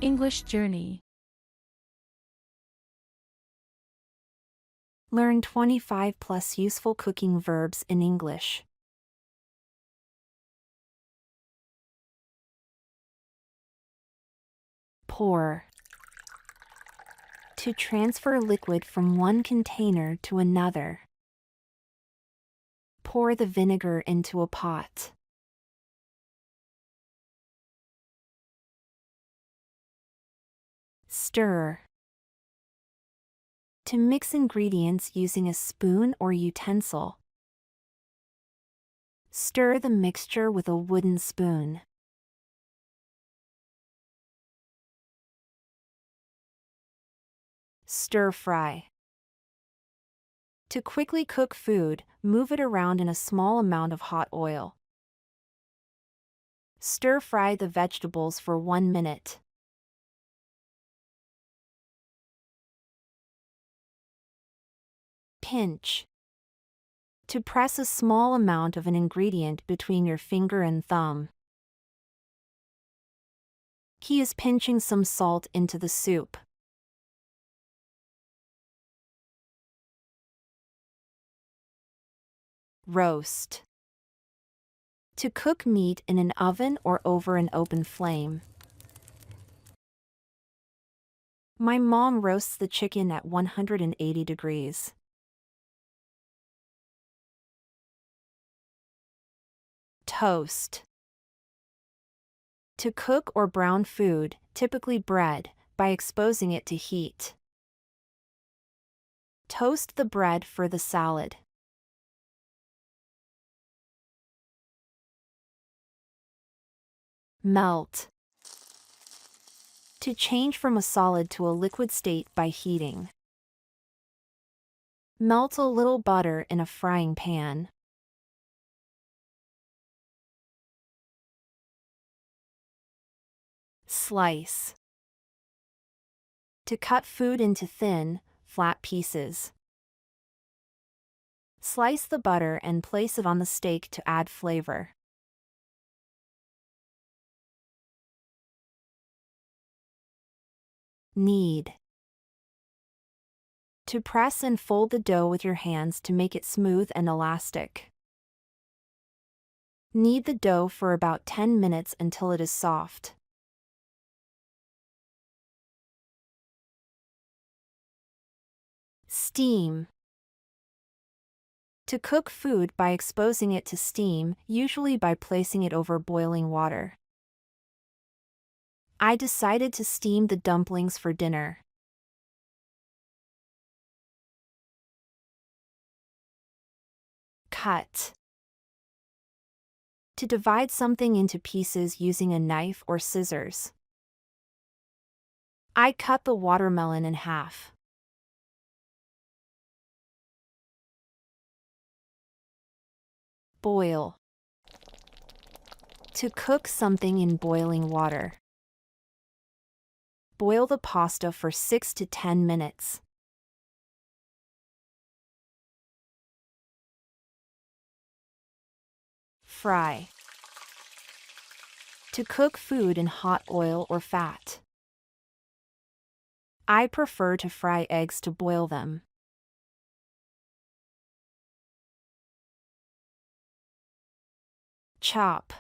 English journey. Learn 25 plus useful cooking verbs in English. Pour. To transfer liquid from one container to another. Pour the vinegar into a pot. Stir. To mix ingredients using a spoon or utensil. Stir the mixture with a wooden spoon. Stir fry. To quickly cook food, move it around in a small amount of hot oil. Stir fry the vegetables for 1 minute. Pinch. To press a small amount of an ingredient between your finger and thumb. He is pinching some salt into the soup. Roast. To cook meat in an oven or over an open flame. My mom roasts the chicken at 180 degrees. Toast. To cook or brown food, typically bread, by exposing it to heat. Toast the bread for the salad. Melt. To change from a solid to a liquid state by heating. Melt a little butter in a frying pan. Slice. To cut food into thin, flat pieces. Slice the butter and place it on the steak to add flavor. Knead. To press and fold the dough with your hands to make it smooth and elastic. Knead the dough for about 10 minutes until it is soft. Steam. To cook food by exposing it to steam, usually by placing it over boiling water. I decided to steam the dumplings for dinner. Cut. To divide something into pieces using a knife or scissors. I cut the watermelon in half. Boil. To cook something in boiling water. Boil the pasta for 6 to 10 minutes. Fry. To cook food in hot oil or fat. I prefer to fry eggs to boil them. Chop.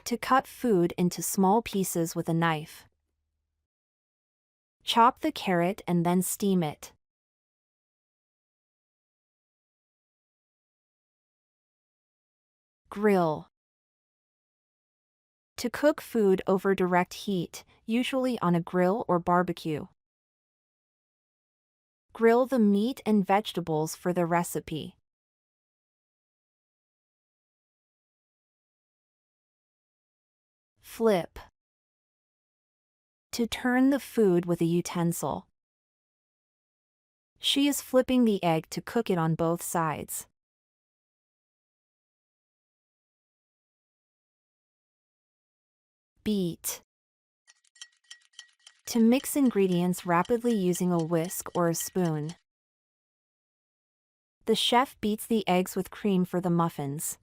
To cut food into small pieces with a knife. Chop the carrot and then steam it. Grill. To cook food over direct heat, usually on a grill or barbecue. Grill the meat and vegetables for the recipe. Flip. To turn the food with a utensil. She is flipping the egg to cook it on both sides. Beat. To mix ingredients rapidly using a whisk or a spoon. The chef beats the eggs with cream for the muffins.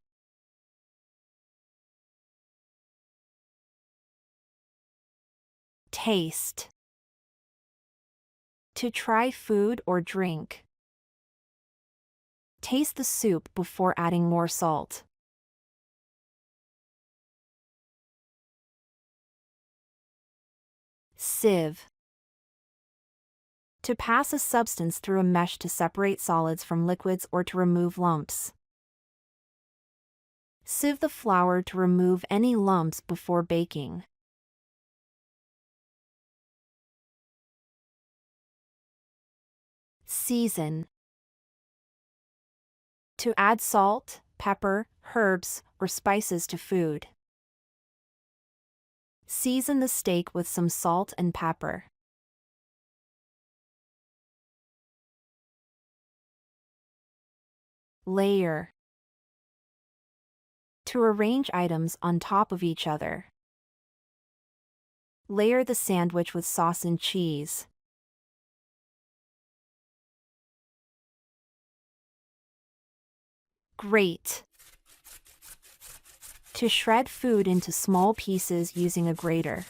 Taste. To try food or drink. Taste the soup before adding more salt. Sieve. To pass a substance through a mesh to separate solids from liquids or to remove lumps. Sieve the flour to remove any lumps before baking. Season. To add salt, pepper, herbs, or spices to food. Season the steak with some salt and pepper. Layer. To arrange items on top of each other. Layer the sandwich with sauce and cheese. Grate. To shred food into small pieces using a grater.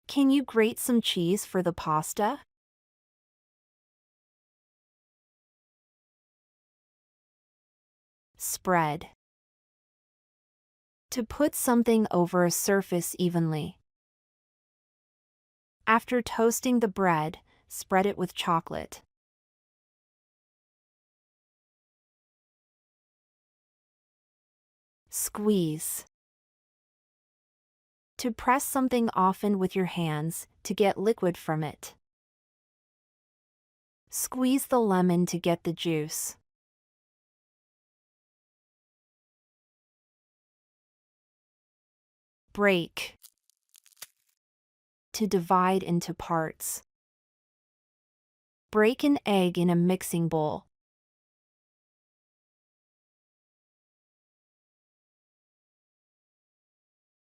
Can you grate some cheese for the pasta? Spread. To put something over a surface evenly. After toasting the bread, spread it with chocolate. Squeeze. To press something often with your hands to get liquid from it. Squeeze the lemon to get the juice. Break. To divide into parts. Break an egg in a mixing bowl.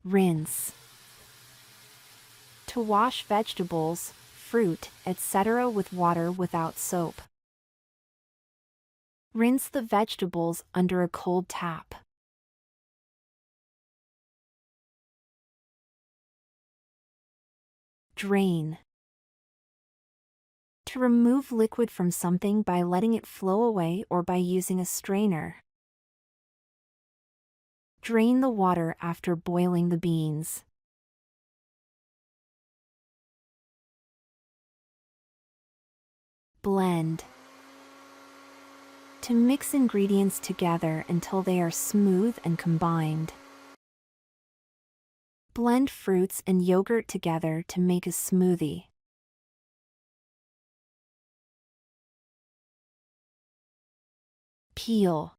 Rinse. To wash vegetables, fruit, etc. with water without soap. Rinse the vegetables under a cold tap. Drain. To remove liquid from something by letting it flow away or by using a strainer. Drain the water after boiling the beans. Blend. To mix ingredients together until they are smooth and combined. Blend fruits and yogurt together to make a smoothie. Peel.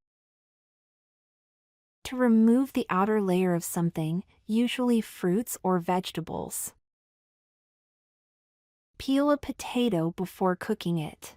To remove the outer layer of something, usually fruits or vegetables. Peel a potato before cooking it.